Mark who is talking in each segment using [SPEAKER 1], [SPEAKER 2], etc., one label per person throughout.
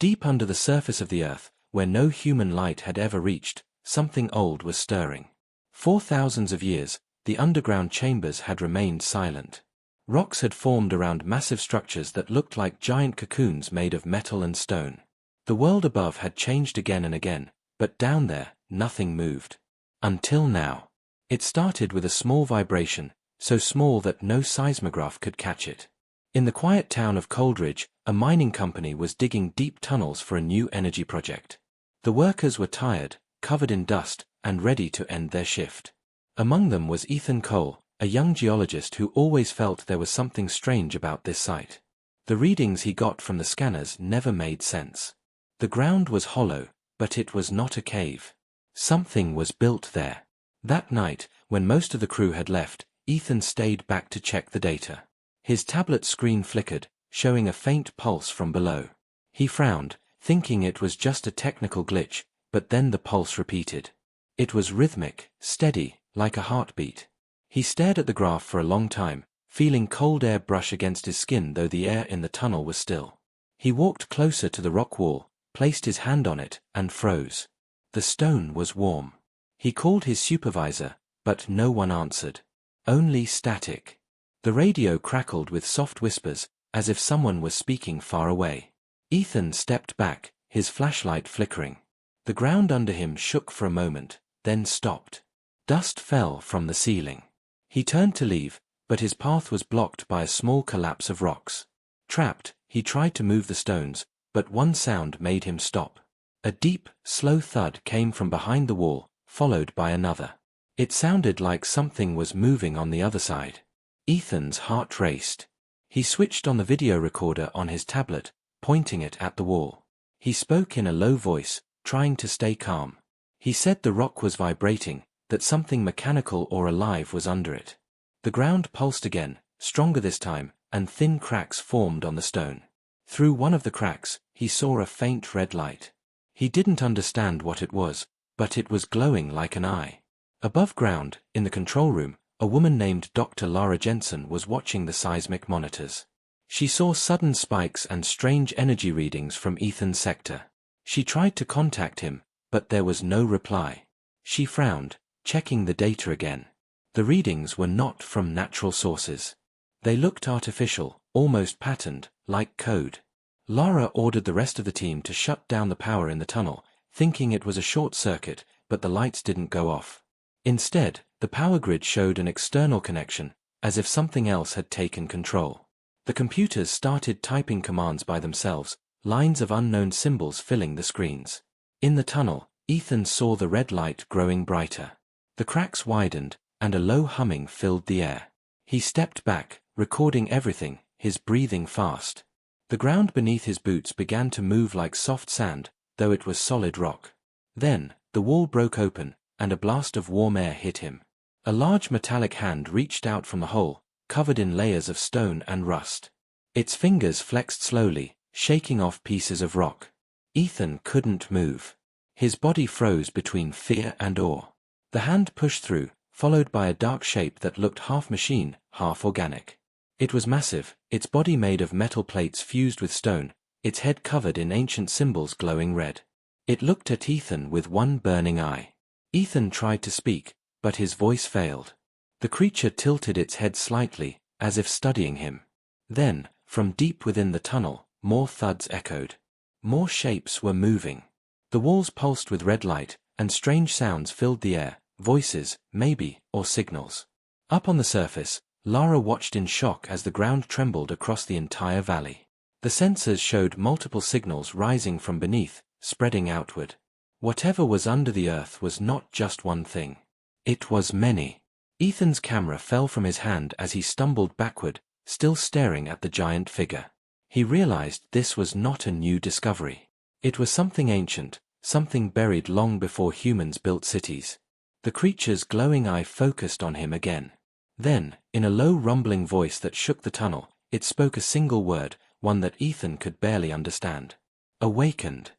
[SPEAKER 1] Deep under the surface of the earth, where no human light had ever reached, something old was stirring. For thousands of years, the underground chambers had remained silent. Rocks had formed around massive structures that looked like giant cocoons made of metal and stone. The world above had changed again and again, but down there, nothing moved. Until now. It started with a small vibration, so small that no seismograph could catch it. In the quiet town of Coldridge, a mining company was digging deep tunnels for a new energy project. The workers were tired, covered in dust, and ready to end their shift. Among them was Ethan Cole, a young geologist who always felt there was something strange about this site. The readings he got from the scanners never made sense. The ground was hollow, but it was not a cave. Something was built there. That night, when most of the crew had left, Ethan stayed back to check the data. His tablet screen flickered, showing a faint pulse from below. He frowned, thinking it was just a technical glitch, but then the pulse repeated. It was rhythmic, steady, like a heartbeat. He stared at the graph for a long time, feeling cold air brush against his skin though the air in the tunnel was still. He walked closer to the rock wall, placed his hand on it, and froze. The stone was warm. He called his supervisor, but no one answered. Only static. The radio crackled with soft whispers, as if someone was speaking far away. Ethan stepped back, his flashlight flickering. The ground under him shook for a moment, then stopped. Dust fell from the ceiling. He turned to leave, but his path was blocked by a small collapse of rocks. Trapped, he tried to move the stones, but one sound made him stop. A deep, slow thud came from behind the wall, followed by another. It sounded like something was moving on the other side. Ethan's heart raced. He switched on the video recorder on his tablet, pointing it at the wall. He spoke in a low voice, trying to stay calm. He said the rock was vibrating, that something mechanical or alive was under it. The ground pulsed again, stronger this time, and thin cracks formed on the stone. Through one of the cracks, he saw a faint red light. He didn't understand what it was, but it was glowing like an eye. Above ground, in the control room, a woman named Dr. Lara Jensen was watching the seismic monitors. She saw sudden spikes and strange energy readings from Ethan's sector. She tried to contact him, but there was no reply. She frowned, checking the data again. The readings were not from natural sources. They looked artificial, almost patterned, like code. Lara ordered the rest of the team to shut down the power in the tunnel, thinking it was a short circuit, but the lights didn't go off. Instead, the power grid showed an external connection, as if something else had taken control. The computers started typing commands by themselves, lines of unknown symbols filling the screens. In the tunnel, Ethan saw the red light growing brighter. The cracks widened, and a low humming filled the air. He stepped back, recording everything, his breathing fast. The ground beneath his boots began to move like soft sand, though it was solid rock. Then, the wall broke open, and a blast of warm air hit him. A large metallic hand reached out from the hole, covered in layers of stone and rust. Its fingers flexed slowly, shaking off pieces of rock. Ethan couldn't move. His body froze between fear and awe. The hand pushed through, followed by a dark shape that looked half machine, half organic. It was massive, its body made of metal plates fused with stone, its head covered in ancient symbols glowing red. It looked at Ethan with one burning eye. Ethan tried to speak, but his voice failed. The creature tilted its head slightly, as if studying him. Then, from deep within the tunnel, more thuds echoed. More shapes were moving. The walls pulsed with red light, and strange sounds filled the air, voices, maybe, or signals. Up on the surface, Lara watched in shock as the ground trembled across the entire valley. The sensors showed multiple signals rising from beneath, spreading outward. Whatever was under the earth was not just one thing. It was many. Ethan's camera fell from his hand as he stumbled backward, still staring at the giant figure. He realized this was not a new discovery. It was something ancient, something buried long before humans built cities. The creature's glowing eye focused on him again. Then, in a low rumbling voice that shook the tunnel, it spoke a single word, one that Ethan could barely understand. Awakened.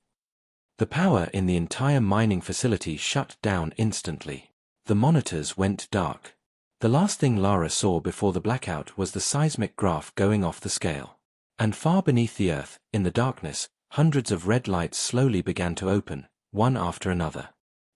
[SPEAKER 1] The power in the entire mining facility shut down instantly. The monitors went dark. The last thing Lara saw before the blackout was the seismic graph going off the scale. And far beneath the earth, in the darkness, hundreds of red lights slowly began to open, one after another.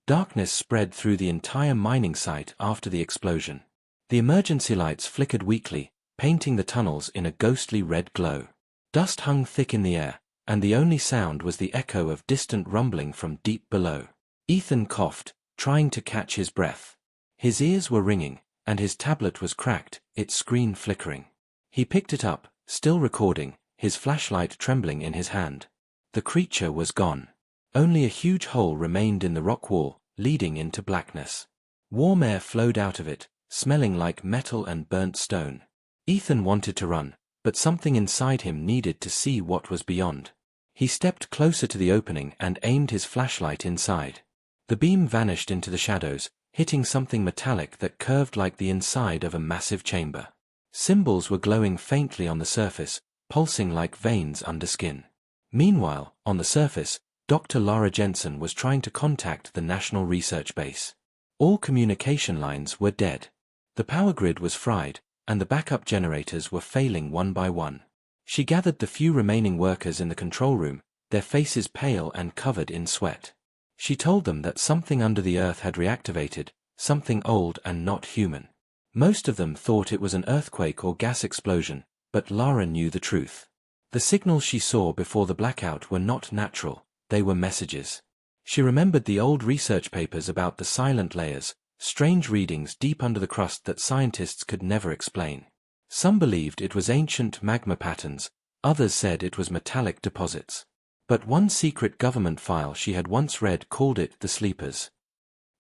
[SPEAKER 1] Darkness spread through the entire mining site after the explosion. The emergency lights flickered weakly, painting the tunnels in a ghostly red glow. Dust hung thick in the air, and the only sound was the echo of distant rumbling from deep below. Ethan coughed, trying to catch his breath. His ears were ringing, and his tablet was cracked, its screen flickering. He picked it up, still recording, his flashlight trembling in his hand. The creature was gone. Only a huge hole remained in the rock wall, leading into blackness. Warm air flowed out of it, smelling like metal and burnt stone. Ethan wanted to run, but something inside him needed to see what was beyond. He stepped closer to the opening and aimed his flashlight inside. The beam vanished into the shadows, hitting something metallic that curved like the inside of a massive chamber. Symbols were glowing faintly on the surface, pulsing like veins under skin. Meanwhile, on the surface, Dr. Lara Jensen was trying to contact the National Research Base. All communication lines were dead. The power grid was fried, and the backup generators were failing one by one. She gathered the few remaining workers in the control room, their faces pale and covered in sweat. She told them that something under the earth had reactivated, something old and not human. Most of them thought it was an earthquake or gas explosion, but Lara knew the truth. The signals she saw before the blackout were not natural, they were messages. She remembered the old research papers about the silent layers, strange readings deep under the crust that scientists could never explain. Some believed it was ancient magma patterns, others said it was metallic deposits. But one secret government file she had once read called it the sleepers.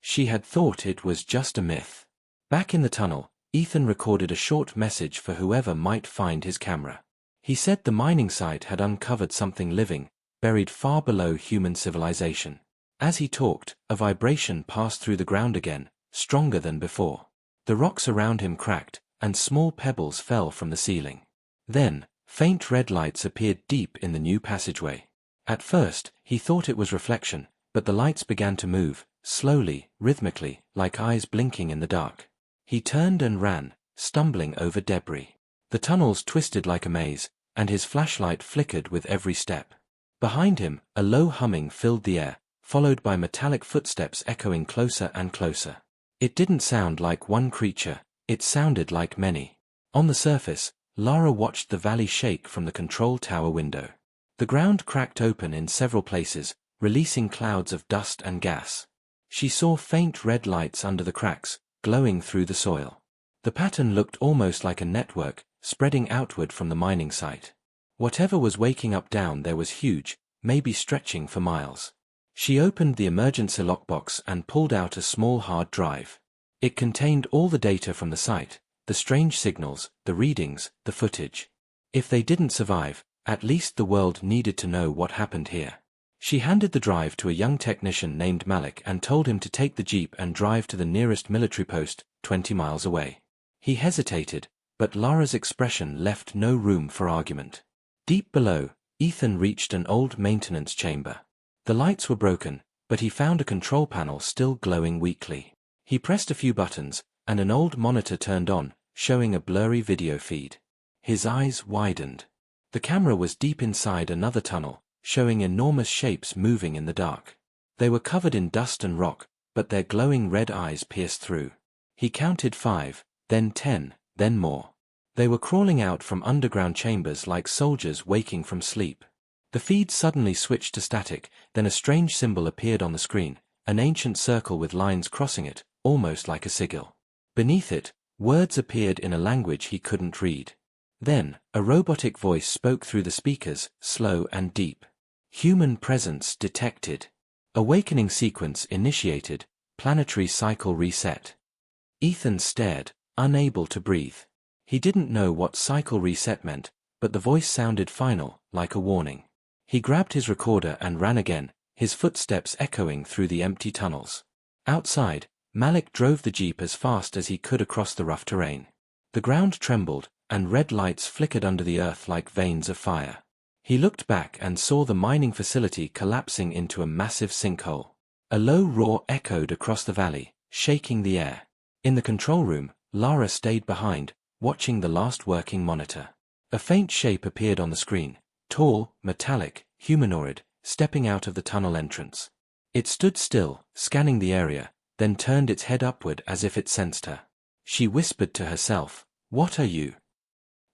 [SPEAKER 1] She had thought it was just a myth. Back in the tunnel, Ethan recorded a short message for whoever might find his camera. He said the mining site had uncovered something living, buried far below human civilization. As he talked, a vibration passed through the ground again, stronger than before. The rocks around him cracked, and small pebbles fell from the ceiling. Then, faint red lights appeared deep in the new passageway. At first, he thought it was reflection, but the lights began to move, slowly, rhythmically, like eyes blinking in the dark. He turned and ran, stumbling over debris. The tunnels twisted like a maze, and his flashlight flickered with every step. Behind him, a low humming filled the air, followed by metallic footsteps echoing closer and closer. It didn't sound like one creature, it sounded like many. On the surface, Lara watched the valley shake from the control tower window. The ground cracked open in several places, releasing clouds of dust and gas. She saw faint red lights under the cracks, glowing through the soil. The pattern looked almost like a network, spreading outward from the mining site. Whatever was waking up down there was huge, maybe stretching for miles. She opened the emergency lockbox and pulled out a small hard drive. It contained all the data from the site, the strange signals, the readings, the footage. If they didn't survive, at least the world needed to know what happened here. She handed the drive to a young technician named Malik and told him to take the jeep and drive to the nearest military post, 20 miles away. He hesitated, but Lara's expression left no room for argument. Deep below, Ethan reached an old maintenance chamber. The lights were broken, but he found a control panel still glowing weakly. He pressed a few buttons, and an old monitor turned on, showing a blurry video feed. His eyes widened. The camera was deep inside another tunnel, showing enormous shapes moving in the dark. They were covered in dust and rock, but their glowing red eyes pierced through. He counted 5, then 10, then more. They were crawling out from underground chambers like soldiers waking from sleep. The feed suddenly switched to static, then a strange symbol appeared on the screen, an ancient circle with lines crossing it, almost like a sigil. Beneath it, words appeared in a language he couldn't read. Then, a robotic voice spoke through the speakers, slow and deep. Human presence detected. Awakening sequence initiated, planetary cycle reset. Ethan stared, unable to breathe. He didn't know what cycle reset meant, but the voice sounded final, like a warning. He grabbed his recorder and ran again, his footsteps echoing through the empty tunnels. Outside, Malik drove the jeep as fast as he could across the rough terrain. The ground trembled, and red lights flickered under the earth like veins of fire. He looked back and saw the mining facility collapsing into a massive sinkhole. A low roar echoed across the valley, shaking the air. In the control room, Lara stayed behind, watching the last working monitor. A faint shape appeared on the screen, tall, metallic, humanoid, stepping out of the tunnel entrance. It stood still, scanning the area, then turned its head upward as if it sensed her. She whispered to herself, "What are you?"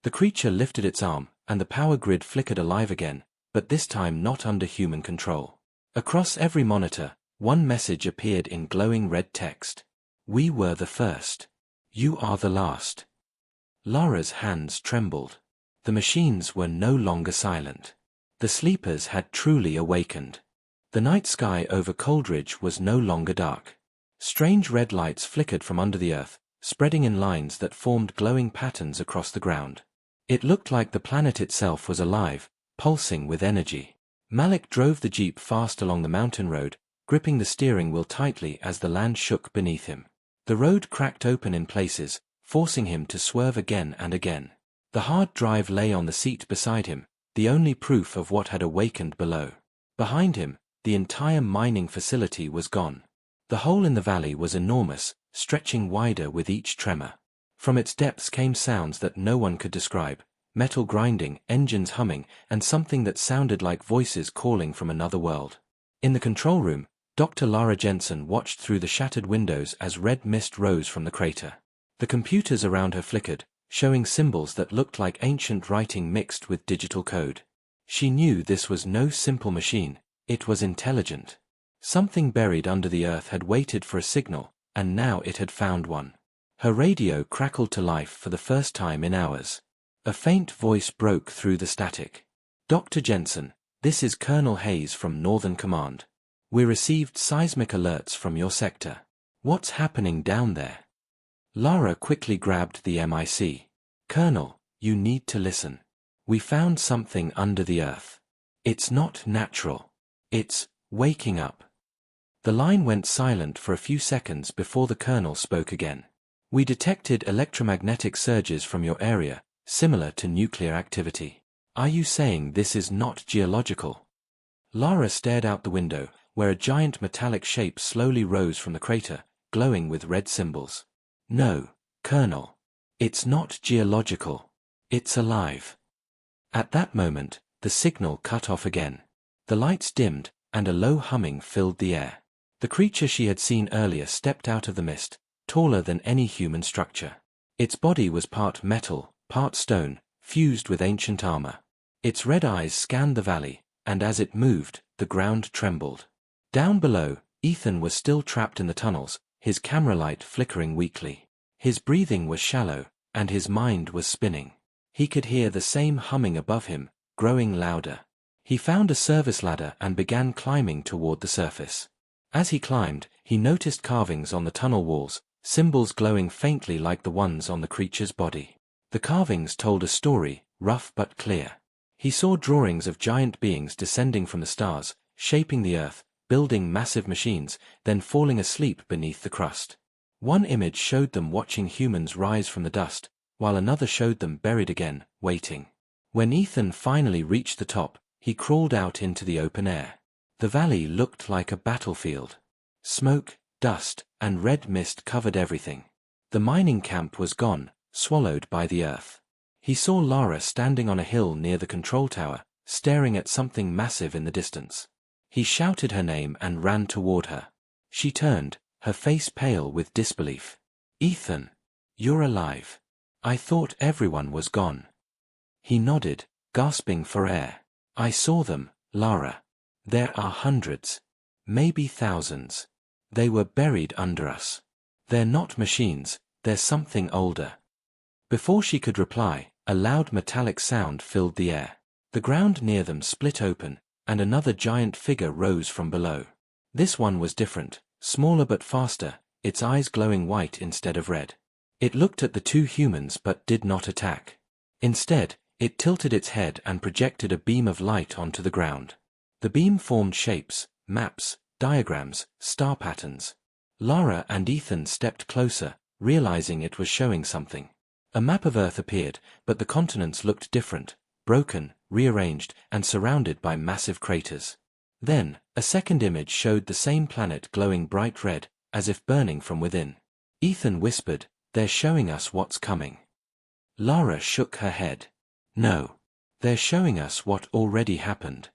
[SPEAKER 1] The creature lifted its arm, and the power grid flickered alive again, but this time not under human control. Across every monitor, one message appeared in glowing red text. "We were the first. You are the last." Lara's hands trembled. The machines were no longer silent. The sleepers had truly awakened. The night sky over Coldridge was no longer dark. Strange red lights flickered from under the earth, spreading in lines that formed glowing patterns across the ground. It looked like the planet itself was alive, pulsing with energy. Malik drove the jeep fast along the mountain road, gripping the steering wheel tightly as the land shook beneath him. The road cracked open in places, forcing him to swerve again and again. The hard drive lay on the seat beside him, the only proof of what had awakened below. Behind him, the entire mining facility was gone. The hole in the valley was enormous, stretching wider with each tremor. From its depths came sounds that no one could describe, metal grinding, engines humming, and something that sounded like voices calling from another world. In the control room, Dr. Lara Jensen watched through the shattered windows as red mist rose from the crater. The computers around her flickered, showing symbols that looked like ancient writing mixed with digital code. She knew this was no simple machine, it was intelligent. Something buried under the earth had waited for a signal, and now it had found one. Her radio crackled to life for the first time in hours. A faint voice broke through the static. "Dr. Jensen, this is Colonel Hayes from Northern Command. We received seismic alerts from your sector. What's happening down there?" Lara quickly grabbed the MIC. "Colonel, you need to listen. We found something under the earth. It's not natural. It's waking up." The line went silent for a few seconds before the colonel spoke again. "We detected electromagnetic surges from your area, similar to nuclear activity. Are you saying this is not geological?" Lara stared out the window, where a giant metallic shape slowly rose from the crater, glowing with red symbols. "No, Colonel. It's not geological. It's alive." At that moment, the signal cut off again. The lights dimmed, and a low humming filled the air. The creature she had seen earlier stepped out of the mist, taller than any human structure. Its body was part metal, part stone, fused with ancient armor. Its red eyes scanned the valley, and as it moved, the ground trembled. Down below, Ethan was still trapped in the tunnels, his camera light flickering weakly. His breathing was shallow, and his mind was spinning. He could hear the same humming above him, growing louder. He found a service ladder and began climbing toward the surface. As he climbed, he noticed carvings on the tunnel walls, symbols glowing faintly like the ones on the creature's body. The carvings told a story, rough but clear. He saw drawings of giant beings descending from the stars, shaping the earth, building massive machines, then falling asleep beneath the crust. One image showed them watching humans rise from the dust, while another showed them buried again, waiting. When Ethan finally reached the top, he crawled out into the open air. The valley looked like a battlefield. Smoke, dust, and red mist covered everything. The mining camp was gone, swallowed by the earth. He saw Lara standing on a hill near the control tower, staring at something massive in the distance. He shouted her name and ran toward her. She turned, her face pale with disbelief. "Ethan, you're alive. I thought everyone was gone." He nodded, gasping for air. "I saw them, Lara. There are hundreds. Maybe thousands. They were buried under us. They're not machines, they're something older." Before she could reply, a loud metallic sound filled the air. The ground near them split open, and another giant figure rose from below. This one was different, smaller but faster, its eyes glowing white instead of red. It looked at the two humans but did not attack. Instead, it tilted its head and projected a beam of light onto the ground. The beam formed shapes, maps, diagrams, star patterns. Lara and Ethan stepped closer, realizing it was showing something. A map of Earth appeared, but the continents looked different, broken, rearranged, and surrounded by massive craters. Then, a second image showed the same planet glowing bright red, as if burning from within. Ethan whispered, "They're showing us what's coming." Lara shook her head. "No. They're showing us what already happened."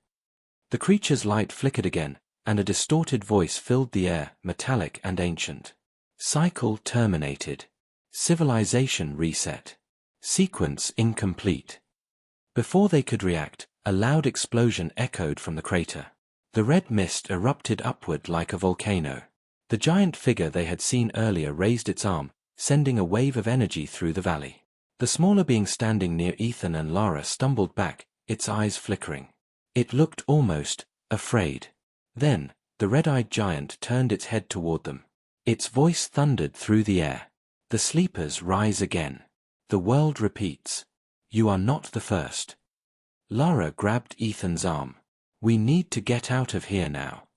[SPEAKER 1] The creature's light flickered again, and a distorted voice filled the air, metallic and ancient. Cycle terminated. Civilization reset. Sequence incomplete. Before they could react, a loud explosion echoed from the crater. The red mist erupted upward like a volcano. The giant figure they had seen earlier raised its arm, sending a wave of energy through the valley. The smaller being standing near Ethan and Lara stumbled back, its eyes flickering. It looked almost afraid. Then, the red-eyed giant turned its head toward them. Its voice thundered through the air. The sleepers rise again. The world repeats. You are not the first. Lara grabbed Ethan's arm. We need to get out of here now.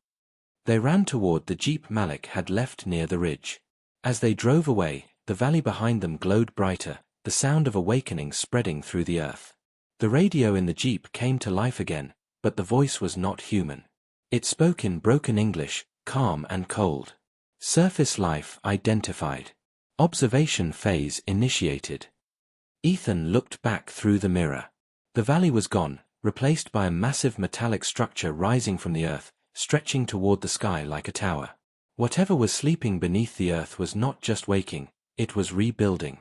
[SPEAKER 1] They ran toward the jeep Malik had left near the ridge. As they drove away, the valley behind them glowed brighter, the sound of awakening spreading through the earth. The radio in the jeep came to life again, but the voice was not human. It spoke in broken English, calm and cold. Surface life identified. Observation phase initiated. Ethan looked back through the mirror. The valley was gone, replaced by a massive metallic structure rising from the earth, stretching toward the sky like a tower. Whatever was sleeping beneath the earth was not just waking, it was rebuilding.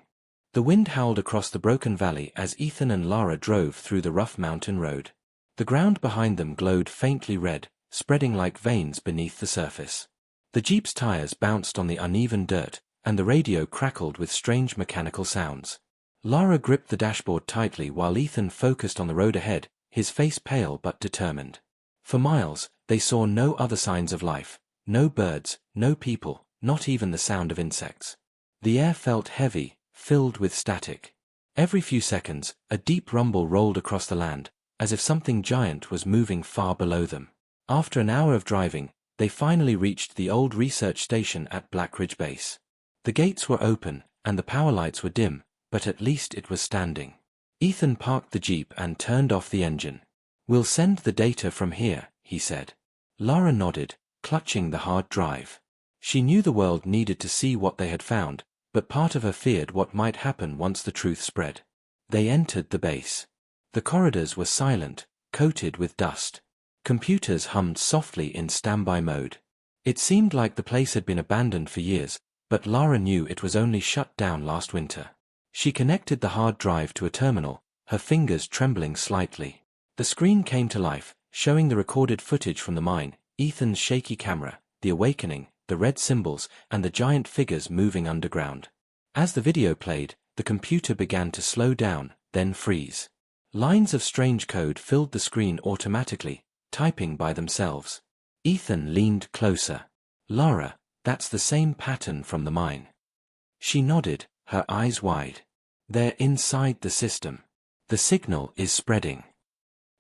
[SPEAKER 1] The wind howled across the broken valley as Ethan and Lara drove through the rough mountain road. The ground behind them glowed faintly red, spreading like veins beneath the surface. The jeep's tires bounced on the uneven dirt, and the radio crackled with strange mechanical sounds. Lara gripped the dashboard tightly while Ethan focused on the road ahead, his face pale but determined. For miles, they saw no other signs of life. No birds, no people, not even the sound of insects. The air felt heavy, filled with static. Every few seconds, a deep rumble rolled across the land, as if something giant was moving far below them. After an hour of driving, they finally reached the old research station at Black Ridge Base. The gates were open, and the power lights were dim, but at least it was standing. Ethan parked the jeep and turned off the engine. We'll send the data from here, he said. Lara nodded, clutching the hard drive. She knew the world needed to see what they had found, but part of her feared what might happen once the truth spread. They entered the base. The corridors were silent, coated with dust. Computers hummed softly in standby mode. It seemed like the place had been abandoned for years, but Lara knew it was only shut down last winter. She connected the hard drive to a terminal, her fingers trembling slightly. The screen came to life, showing the recorded footage from the mine, Ethan's shaky camera, the awakening, the red symbols, and the giant figures moving underground. As the video played, the computer began to slow down, then freeze. Lines of strange code filled the screen automatically, typing by themselves. Ethan leaned closer. Lara, that's the same pattern from the mine. She nodded, her eyes wide. They're inside the system. The signal is spreading.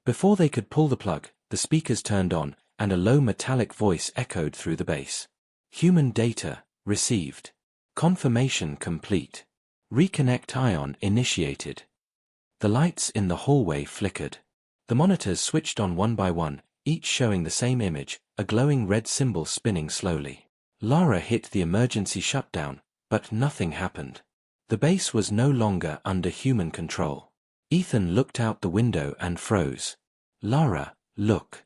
[SPEAKER 1] Before they could pull the plug, the speakers turned on, and a low metallic voice echoed through the base. Human data received. Confirmation complete. Reconnect ion initiated. The lights in the hallway flickered. The monitors switched on one by one, each showing the same image, a glowing red symbol spinning slowly. Lara hit the emergency shutdown, but nothing happened. The base was no longer under human control. Ethan looked out the window and froze. Lara, look.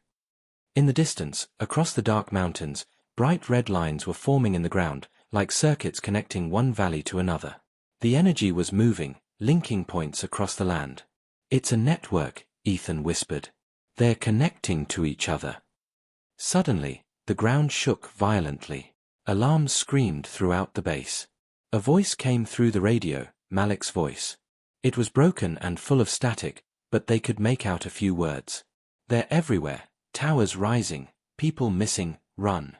[SPEAKER 1] In the distance, across the dark mountains, bright red lines were forming in the ground, like circuits connecting one valley to another. The energy was moving, linking points across the land. It's a network, Ethan whispered. They're connecting to each other. Suddenly, the ground shook violently. Alarms screamed throughout the base. A voice came through the radio, Malik's voice. It was broken and full of static, but they could make out a few words. They're everywhere, towers rising, people missing, run.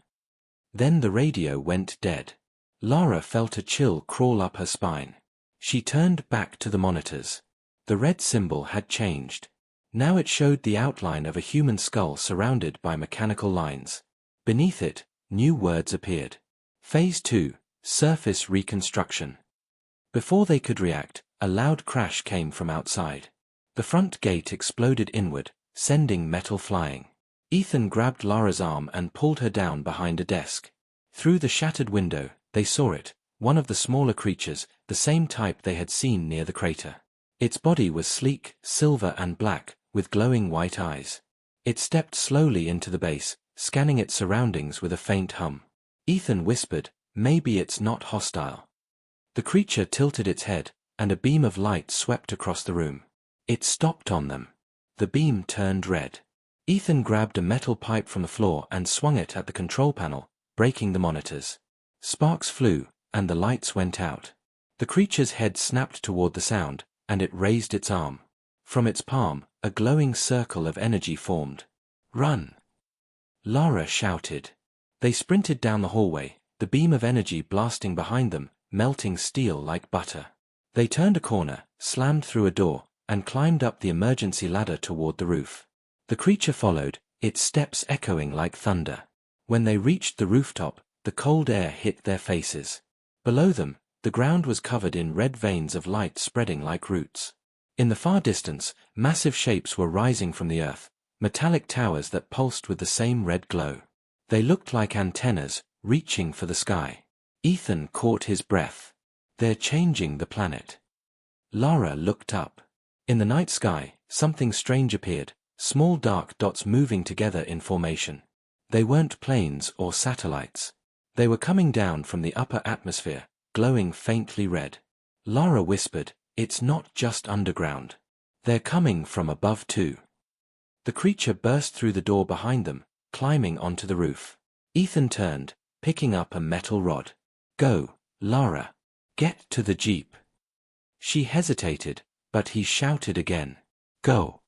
[SPEAKER 1] Then the radio went dead. Lara felt a chill crawl up her spine. She turned back to the monitors. The red symbol had changed. Now it showed the outline of a human skull surrounded by mechanical lines. Beneath it, new words appeared. Phase 2, Surface Reconstruction. Before they could react, a loud crash came from outside. The front gate exploded inward, sending metal flying. Ethan grabbed Lara's arm and pulled her down behind a desk. Through the shattered window, they saw it, one of the smaller creatures, the same type they had seen near the crater. Its body was sleek, silver and black, with glowing white eyes. It stepped slowly into the base, scanning its surroundings with a faint hum. Ethan whispered, "Maybe it's not hostile." The creature tilted its head, and a beam of light swept across the room. It stopped on them. The beam turned red. Ethan grabbed a metal pipe from the floor and swung it at the control panel, breaking the monitors. Sparks flew, and the lights went out. The creature's head snapped toward the sound, and it raised its arm. From its palm, a glowing circle of energy formed. "Run!" Lara shouted. They sprinted down the hallway, the beam of energy blasting behind them, melting steel like butter. They turned a corner, slammed through a door, and climbed up the emergency ladder toward the roof. The creature followed, its steps echoing like thunder. When they reached the rooftop, the cold air hit their faces. Below them, the ground was covered in red veins of light spreading like roots. In the far distance, massive shapes were rising from the earth, metallic towers that pulsed with the same red glow. They looked like antennas, reaching for the sky. Ethan caught his breath. "They're changing the planet." Lara looked up. In the night sky, something strange appeared, small dark dots moving together in formation. They weren't planes or satellites. They were coming down from the upper atmosphere, glowing faintly red. Lara whispered, "It's not just underground. They're coming from above too." The creature burst through the door behind them, climbing onto the roof. Ethan turned, picking up a metal rod. "Go, Lara. Get to the jeep." She hesitated, but he shouted again, "Go."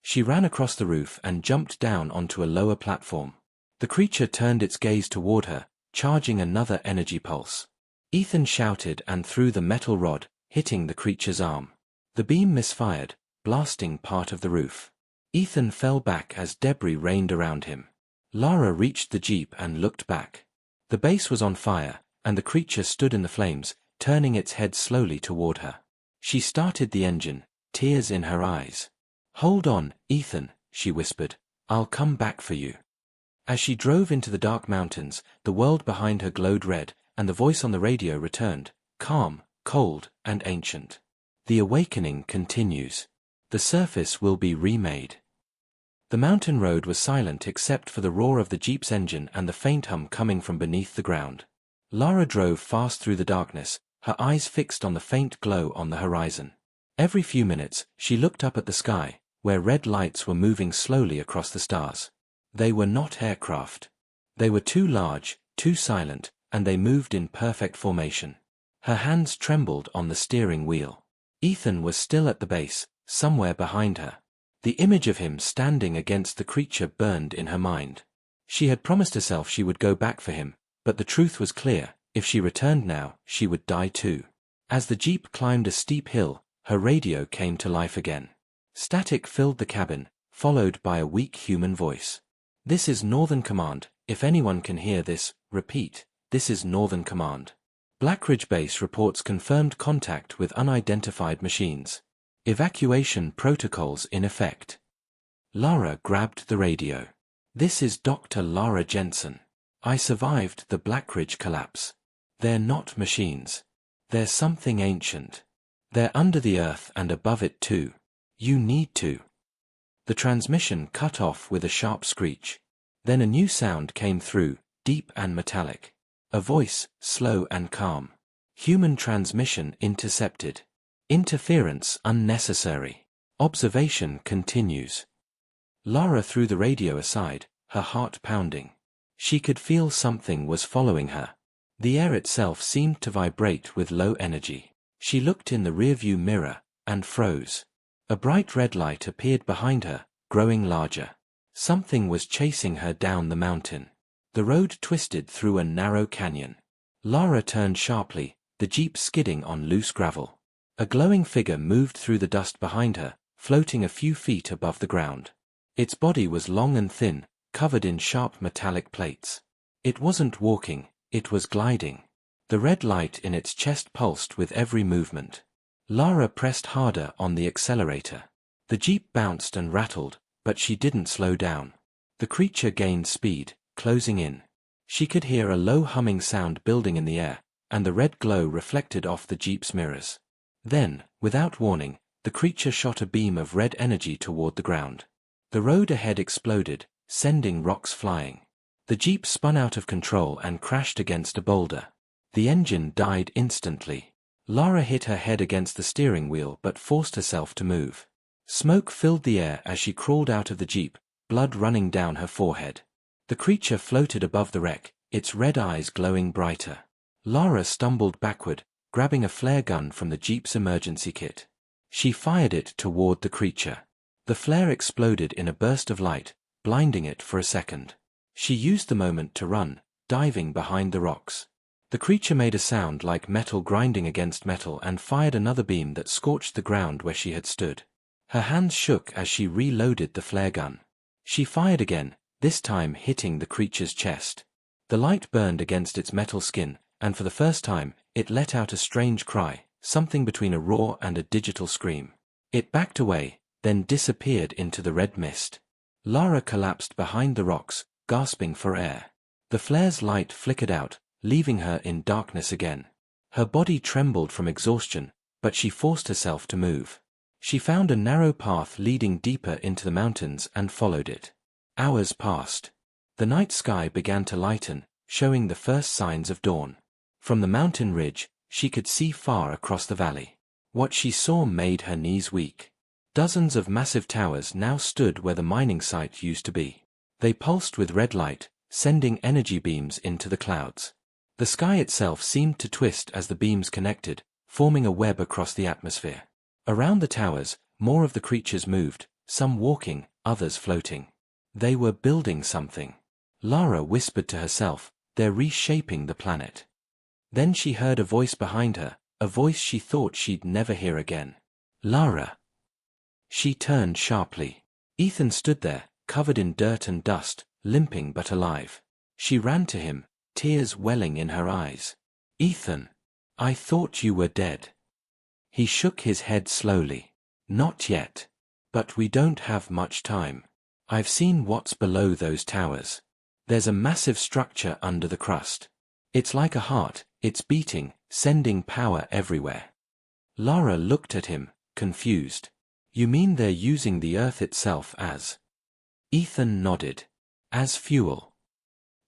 [SPEAKER 1] She ran across the roof and jumped down onto a lower platform. The creature turned its gaze toward her, charging another energy pulse. Ethan shouted and threw the metal rod, hitting the creature's arm. The beam misfired, blasting part of the roof. Ethan fell back as debris rained around him. Lara reached the jeep and looked back. The base was on fire, and the creature stood in the flames, turning its head slowly toward her. She started the engine, tears in her eyes. "Hold on, Ethan," she whispered. "I'll come back for you." As she drove into the dark mountains, the world behind her glowed red, and the voice on the radio returned, calm, cold, and ancient. "The awakening continues. The surface will be remade." The mountain road was silent except for the roar of the jeep's engine and the faint hum coming from beneath the ground. Lara drove fast through the darkness, her eyes fixed on the faint glow on the horizon. Every few minutes, she looked up at the sky, where red lights were moving slowly across the stars. They were not aircraft. They were too large, too silent, and they moved in perfect formation. Her hands trembled on the steering wheel. Ethan was still at the base, somewhere behind her. The image of him standing against the creature burned in her mind. She had promised herself she would go back for him, but the truth was clear, if she returned now, she would die too. As the jeep climbed a steep hill, her radio came to life again. Static filled the cabin, followed by a weak human voice. "This is Northern Command. If anyone can hear this, repeat, this is Northern Command. Blackridge Base reports confirmed contact with unidentified machines. Evacuation protocols in effect." Lara grabbed the radio. "This is Dr. Lara Jensen. I survived the Blackridge collapse. They're not machines. They're something ancient. They're under the earth and above it too. You need to." The transmission cut off with a sharp screech. Then a new sound came through, deep and metallic. A voice, slow and calm. "Human transmission intercepted. Interference unnecessary. Observation continues." Lara threw the radio aside, her heart pounding. She could feel something was following her. The air itself seemed to vibrate with low energy. She looked in the rearview mirror, and froze. A bright red light appeared behind her, growing larger. Something was chasing her down the mountain. The road twisted through a narrow canyon. Lara turned sharply, the jeep skidding on loose gravel. A glowing figure moved through the dust behind her, floating a few feet above the ground. Its body was long and thin, covered in sharp metallic plates. It wasn't walking, it was gliding. The red light in its chest pulsed with every movement. Lara pressed harder on the accelerator. The jeep bounced and rattled, but she didn't slow down. The creature gained speed, closing in. She could hear a low humming sound building in the air, and the red glow reflected off the jeep's mirrors. Then, without warning, the creature shot a beam of red energy toward the ground. The road ahead exploded, sending rocks flying. The jeep spun out of control and crashed against a boulder. The engine died instantly. Lara hit her head against the steering wheel but forced herself to move. Smoke filled the air as she crawled out of the jeep, blood running down her forehead. The creature floated above the wreck, its red eyes glowing brighter. Lara stumbled backward, grabbing a flare gun from the jeep's emergency kit. She fired it toward the creature. The flare exploded in a burst of light, blinding it for a second. She used the moment to run, diving behind the rocks. The creature made a sound like metal grinding against metal and fired another beam that scorched the ground where she had stood. Her hands shook as she reloaded the flare gun. She fired again, this time hitting the creature's chest. The light burned against its metal skin, and for the first time, it let out a strange cry, something between a roar and a digital scream. It backed away, then disappeared into the red mist. Lara collapsed behind the rocks, gasping for air. The flare's light flickered out, leaving her in darkness again. Her body trembled from exhaustion, but she forced herself to move. She found a narrow path leading deeper into the mountains and followed it. Hours passed. The night sky began to lighten, showing the first signs of dawn. From the mountain ridge, she could see far across the valley. What she saw made her knees weak. Dozens of massive towers now stood where the mining site used to be. They pulsed with red light, sending energy beams into the clouds. The sky itself seemed to twist as the beams connected, forming a web across the atmosphere. Around the towers, more of the creatures moved, some walking, others floating. They were building something. Lara whispered to herself, "They're reshaping the planet." Then she heard a voice behind her, a voice she thought she'd never hear again. "Lara." She turned sharply. Ethan stood there, covered in dirt and dust, limping but alive. She ran to him, tears welling in her eyes. "Ethan, I thought you were dead." He shook his head slowly. "Not yet. But we don't have much time. I've seen what's below those towers. There's a massive structure under the crust. It's like a heart, it's beating, sending power everywhere." Lara looked at him, confused. "You mean they're using the earth itself as—" Ethan nodded. "As fuel."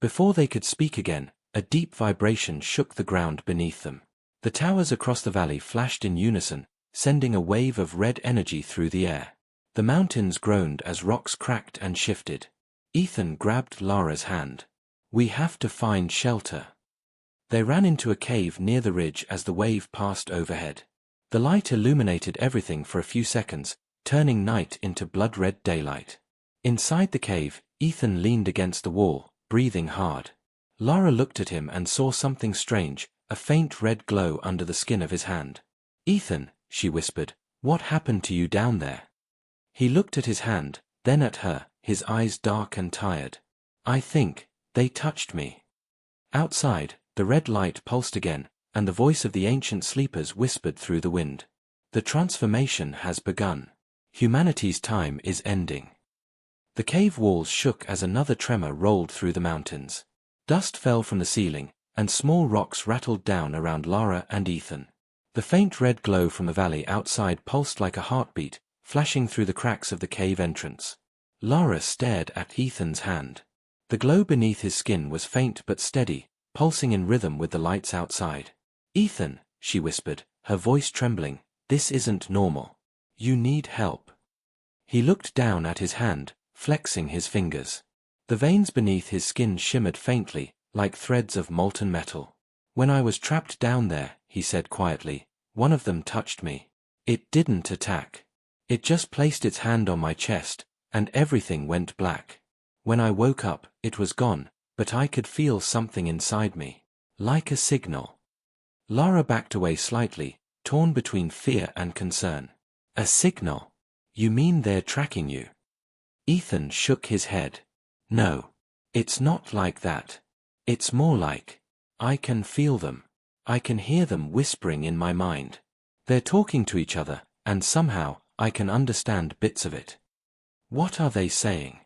[SPEAKER 1] Before they could speak again, a deep vibration shook the ground beneath them. The towers across the valley flashed in unison, sending a wave of red energy through the air. The mountains groaned as rocks cracked and shifted. Ethan grabbed Lara's hand. "We have to find shelter." They ran into a cave near the ridge as the wave passed overhead. The light illuminated everything for a few seconds, turning night into blood-red daylight. Inside the cave, Ethan leaned against the wall, breathing hard. Lara looked at him and saw something strange, a faint red glow under the skin of his hand. "Ethan," she whispered, "what happened to you down there?" He looked at his hand, then at her, his eyes dark and tired. "I think they touched me." Outside, the red light pulsed again, and the voice of the ancient sleepers whispered through the wind. "The transformation has begun. Humanity's time is ending." The cave walls shook as another tremor rolled through the mountains. Dust fell from the ceiling, and small rocks rattled down around Lara and Ethan. The faint red glow from the valley outside pulsed like a heartbeat, flashing through the cracks of the cave entrance. Lara stared at Ethan's hand. The glow beneath his skin was faint but steady, pulsing in rhythm with the lights outside. "Ethan," she whispered, her voice trembling, "this isn't normal. You need help." He looked down at his hand, flexing his fingers. The veins beneath his skin shimmered faintly, like threads of molten metal. "When I was trapped down there," he said quietly, "one of them touched me. It didn't attack. It just placed its hand on my chest, and everything went black. When I woke up, it was gone, but I could feel something inside me. Like a signal." Lara backed away slightly, torn between fear and concern. "A signal? You mean they're tracking you?" Ethan shook his head. "No. It's not like that. It's more like, I can feel them. I can hear them whispering in my mind. They're talking to each other, and somehow, I can understand bits of it." "What are they saying?"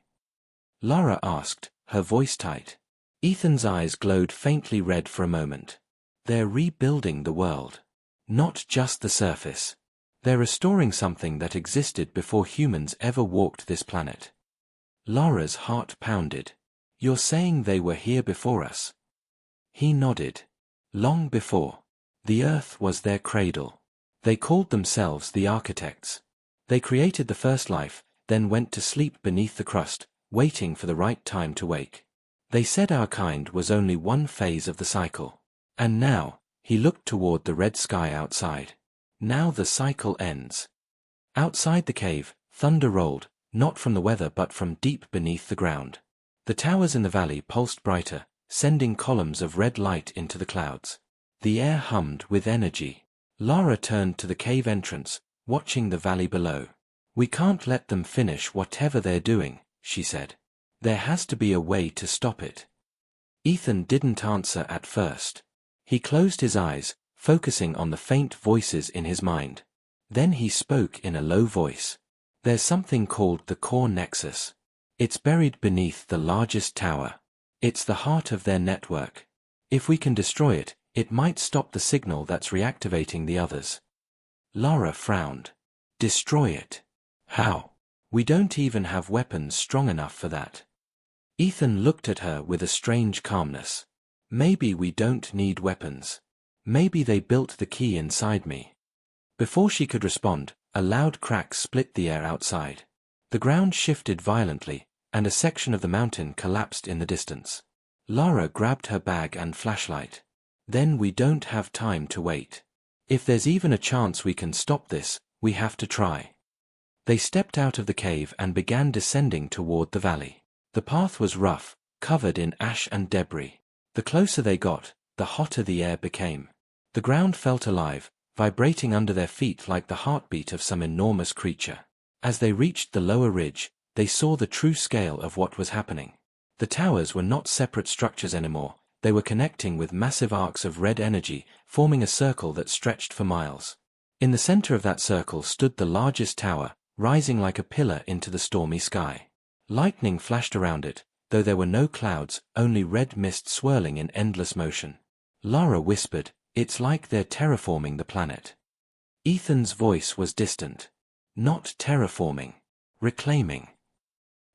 [SPEAKER 1] Lara asked, her voice tight. Ethan's eyes glowed faintly red for a moment. "They're rebuilding the world. Not just the surface. They're restoring something that existed before humans ever walked this planet. Lara's heart pounded. You're saying they were here before us? He nodded. Long before. The earth was their cradle. They called themselves the architects. They created the first life, then went to sleep beneath the crust, waiting for the right time to wake. They said our kind was only one phase of the cycle. And now, he looked toward the red sky outside. Now the cycle ends. Outside the cave, thunder rolled, not from the weather but from deep beneath the ground. The towers in the valley pulsed brighter, sending columns of red light into the clouds. The air hummed with energy. Lara turned to the cave entrance, watching the valley below. We can't let them finish whatever they're doing, she said. There has to be a way to stop it. Ethan didn't answer at first. He closed his eyes, focusing on the faint voices in his mind. Then he spoke in a low voice. There's something called the core nexus. It's buried beneath the largest tower. It's the heart of their network. If we can destroy it, it might stop the signal that's reactivating the others. Lara frowned. Destroy it? How? We don't even have weapons strong enough for that. Ethan looked at her with a strange calmness. Maybe we don't need weapons. Maybe they built the key inside me. Before she could respond, a loud crack split the air outside. The ground shifted violently, and a section of the mountain collapsed in the distance. Lara grabbed her bag and flashlight. Then we don't have time to wait. If there's even a chance we can stop this, we have to try. They stepped out of the cave and began descending toward the valley. The path was rough, covered in ash and debris. The closer they got, the hotter the air became. The ground felt alive, vibrating under their feet like the heartbeat of some enormous creature. As they reached the lower ridge, they saw the true scale of what was happening. The towers were not separate structures anymore. They were connecting with massive arcs of red energy, forming a circle that stretched for miles. In the center of that circle stood the largest tower, rising like a pillar into the stormy sky. Lightning flashed around it, though there were no clouds, only red mist swirling in endless motion. Lara whispered, "It's like they're terraforming the planet." Ethan's voice was distant. Not terraforming. Reclaiming.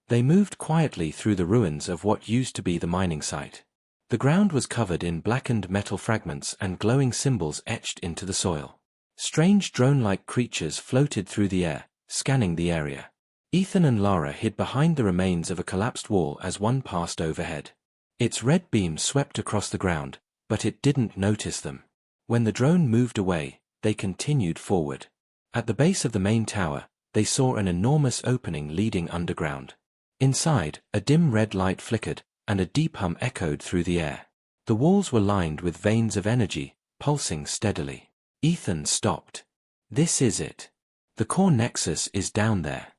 [SPEAKER 1] They moved quietly through the ruins of what used to be the mining site. The ground was covered in blackened metal fragments and glowing symbols etched into the soil. Strange drone-like creatures floated through the air, scanning the area. Ethan and Lara hid behind the remains of a collapsed wall as one passed overhead. Its red beam swept across the ground, but it didn't notice them. When the drone moved away, they continued forward. At the base of the main tower, they saw an enormous opening leading underground. Inside, a dim red light flickered, and a deep hum echoed through the air. The walls were lined with veins of energy, pulsing steadily. Ethan stopped. This is it. The core nexus is down there.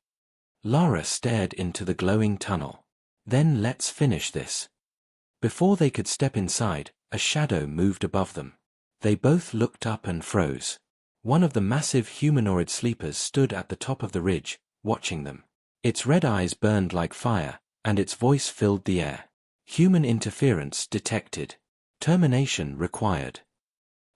[SPEAKER 1] Lara stared into the glowing tunnel. Then let's finish this. Before they could step inside, a shadow moved above them. They both looked up and froze. One of the massive humanoid sleepers stood at the top of the ridge, watching them. Its red eyes burned like fire, and its voice filled the air. Human interference detected. Termination required.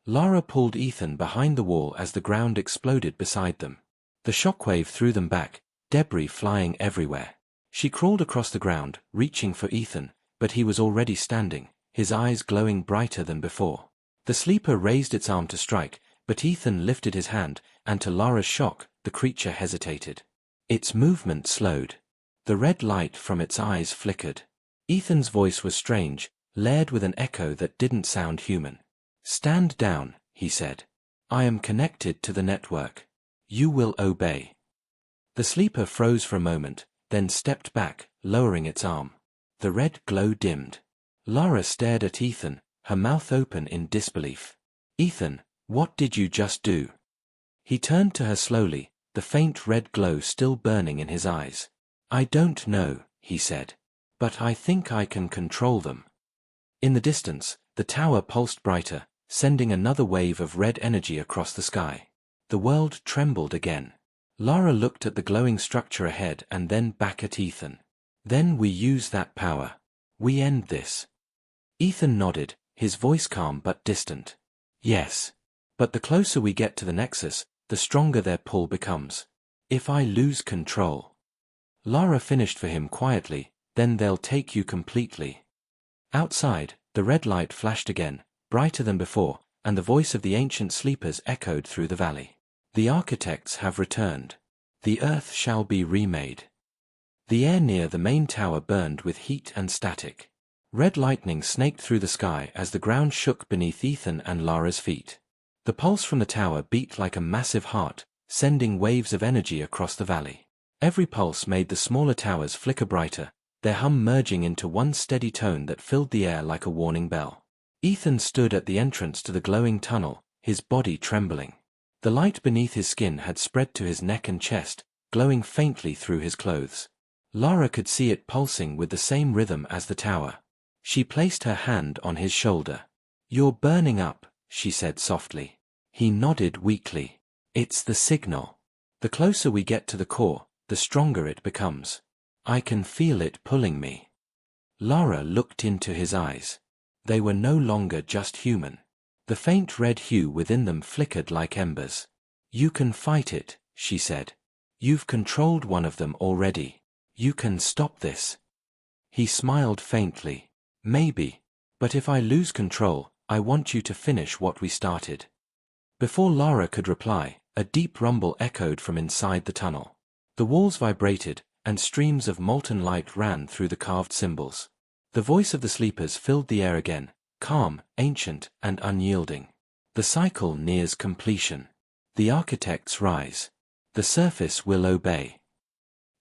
[SPEAKER 1] Lara pulled Ethan behind the wall as the ground exploded beside them. The shockwave threw them back, debris flying everywhere. She crawled across the ground, reaching for Ethan, but he was already standing, his eyes glowing brighter than before. The sleeper raised its arm to strike, but Ethan lifted his hand, and to Lara's shock, the creature hesitated. Its movement slowed. The red light from its eyes flickered. Ethan's voice was strange, layered with an echo that didn't sound human. "Stand down," he said. "I am connected to the network. You will obey." The sleeper froze for a moment, then stepped back, lowering its arm. The red glow dimmed. Lara stared at Ethan, her mouth open in disbelief. "Ethan, what did you just do?" He turned to her slowly, the faint red glow still burning in his eyes. "I don't know," he said. "But I think I can control them." In the distance, the tower pulsed brighter, sending another wave of red energy across the sky. The world trembled again. Lara looked at the glowing structure ahead and then back at Ethan. "Then we use that power. We end this." Ethan nodded, his voice calm but distant. "Yes. But the closer we get to the nexus, the stronger their pull becomes. If I lose control..." Lara finished for him quietly, then they'll take you completely. Outside, the red light flashed again, brighter than before, and the voice of the ancient sleepers echoed through the valley. The architects have returned. The earth shall be remade. The air near the main tower burned with heat and static. Red lightning snaked through the sky as the ground shook beneath Ethan and Lara's feet. The pulse from the tower beat like a massive heart, sending waves of energy across the valley. Every pulse made the smaller towers flicker brighter, their hum merging into one steady tone that filled the air like a warning bell. Ethan stood at the entrance to the glowing tunnel, his body trembling. The light beneath his skin had spread to his neck and chest, glowing faintly through his clothes. Lara could see it pulsing with the same rhythm as the tower. She placed her hand on his shoulder. "You're burning up," she said softly. He nodded weakly. "It's the signal. The closer we get to the core, the stronger it becomes. I can feel it pulling me." Lara looked into his eyes. They were no longer just human. The faint red hue within them flickered like embers. "You can fight it," she said. "You've controlled one of them already. You can stop this." He smiled faintly. "Maybe. But if I lose control, I want you to finish what we started." Before Lara could reply, a deep rumble echoed from inside the tunnel. The walls vibrated, and streams of molten light ran through the carved symbols. The voice of the sleepers filled the air again, calm, ancient, and unyielding. "The cycle nears completion. The architects rise. The surface will obey."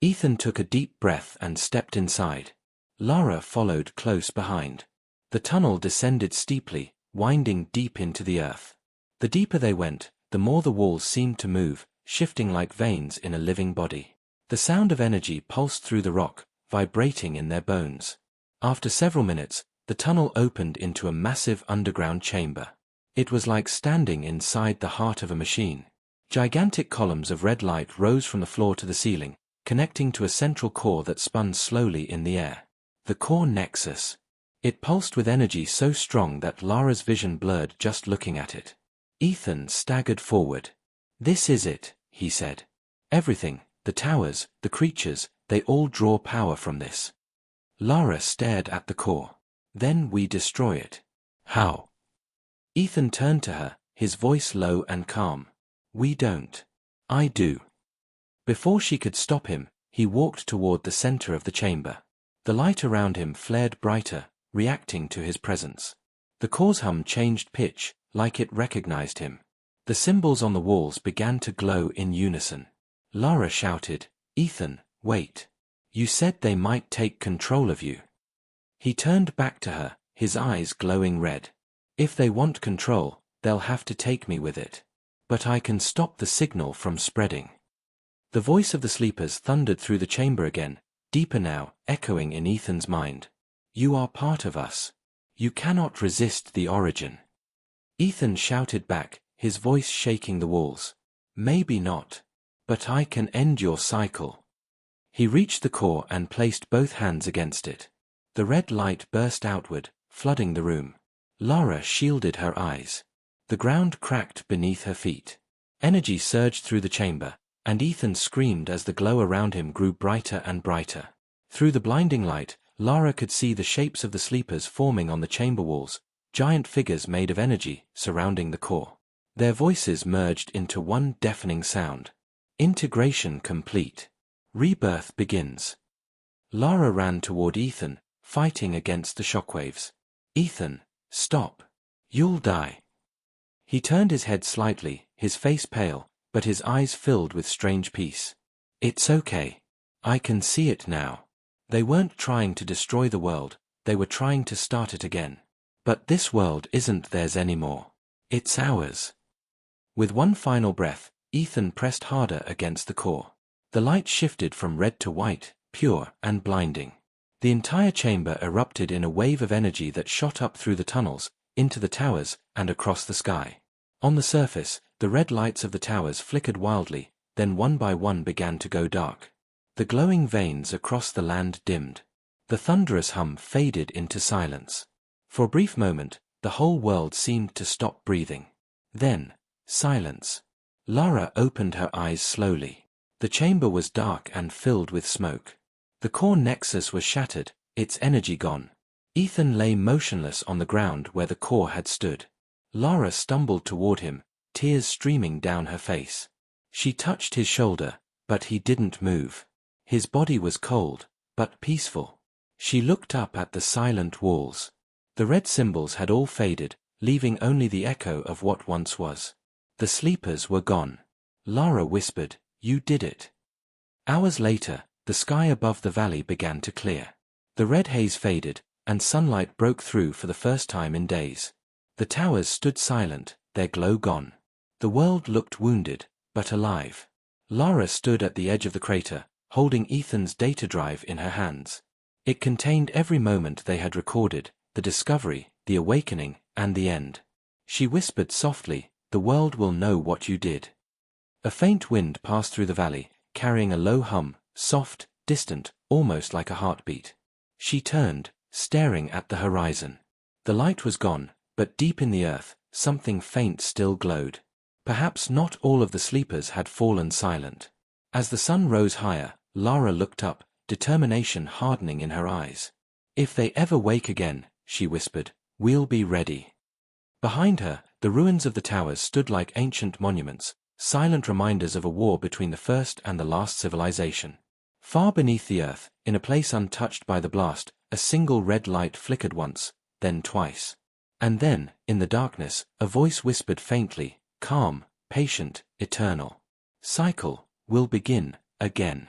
[SPEAKER 1] Ethan took a deep breath and stepped inside. Lara followed close behind. The tunnel descended steeply, winding deep into the earth. The deeper they went, the more the walls seemed to move, shifting like veins in a living body. The sound of energy pulsed through the rock, vibrating in their bones. After several minutes, the tunnel opened into a massive underground chamber. It was like standing inside the heart of a machine. Gigantic columns of red light rose from the floor to the ceiling, connecting to a central core that spun slowly in the air. The core nexus. It pulsed with energy so strong that Lara's vision blurred just looking at it. Ethan staggered forward. "This is it," he said. "Everything, the towers, the creatures, they all draw power from this." Lara stared at the core. "Then we destroy it." "How?" Ethan turned to her, his voice low and calm. "We don't. I do." Before she could stop him, he walked toward the center of the chamber. The light around him flared brighter, reacting to his presence. The core's hum changed pitch, like it recognized him. The symbols on the walls began to glow in unison. Lara shouted, "Ethan, wait. You said they might take control of you." He turned back to her, his eyes glowing red. "If they want control, they'll have to take me with it. But I can stop the signal from spreading." The voice of the sleepers thundered through the chamber again, deeper now, echoing in Ethan's mind. "You are part of us. You cannot resist the origin." Ethan shouted back, his voice shaking the walls. "Maybe not. But I can end your cycle." He reached the core and placed both hands against it. The red light burst outward, flooding the room. Lara shielded her eyes. The ground cracked beneath her feet. Energy surged through the chamber, and Ethan screamed as the glow around him grew brighter and brighter. Through the blinding light, Lara could see the shapes of the sleepers forming on the chamber walls, giant figures made of energy, surrounding the core. Their voices merged into one deafening sound. "Integration complete. Rebirth begins." Lara ran toward Ethan, fighting against the shockwaves. "Ethan, stop. You'll die." He turned his head slightly, his face pale, but his eyes filled with strange peace. "It's okay. I can see it now. They weren't trying to destroy the world, they were trying to start it again. But this world isn't theirs anymore. It's ours." With one final breath, Ethan pressed harder against the core. The light shifted from red to white, pure and blinding. The entire chamber erupted in a wave of energy that shot up through the tunnels, into the towers, and across the sky. On the surface, the red lights of the towers flickered wildly, then one by one began to go dark. The glowing veins across the land dimmed. The thunderous hum faded into silence. For a brief moment, the whole world seemed to stop breathing. Then, silence. Lara opened her eyes slowly. The chamber was dark and filled with smoke. The core nexus was shattered, its energy gone. Ethan lay motionless on the ground where the core had stood. Lara stumbled toward him, tears streaming down her face. She touched his shoulder, but he didn't move. His body was cold, but peaceful. She looked up at the silent walls. The red symbols had all faded, leaving only the echo of what once was. The sleepers were gone. Lara whispered, "You did it." Hours later, the sky above the valley began to clear. The red haze faded, and sunlight broke through for the first time in days. The towers stood silent, their glow gone. The world looked wounded, but alive. Lara stood at the edge of the crater, holding Ethan's data drive in her hands. It contained every moment they had recorded, the discovery, the awakening, and the end. She whispered softly, "The world will know what you did." A faint wind passed through the valley, carrying a low hum, soft, distant, almost like a heartbeat. She turned, staring at the horizon. The light was gone, but deep in the earth, something faint still glowed. Perhaps not all of the sleepers had fallen silent. As the sun rose higher, Lara looked up, determination hardening in her eyes. "If they ever wake again," she whispered, "we'll be ready." Behind her, the ruins of the towers stood like ancient monuments, silent reminders of a war between the first and the last civilization. Far beneath the earth, in a place untouched by the blast, a single red light flickered once, then twice. And then, in the darkness, a voice whispered faintly, calm, patient, eternal. "Cycle will begin again."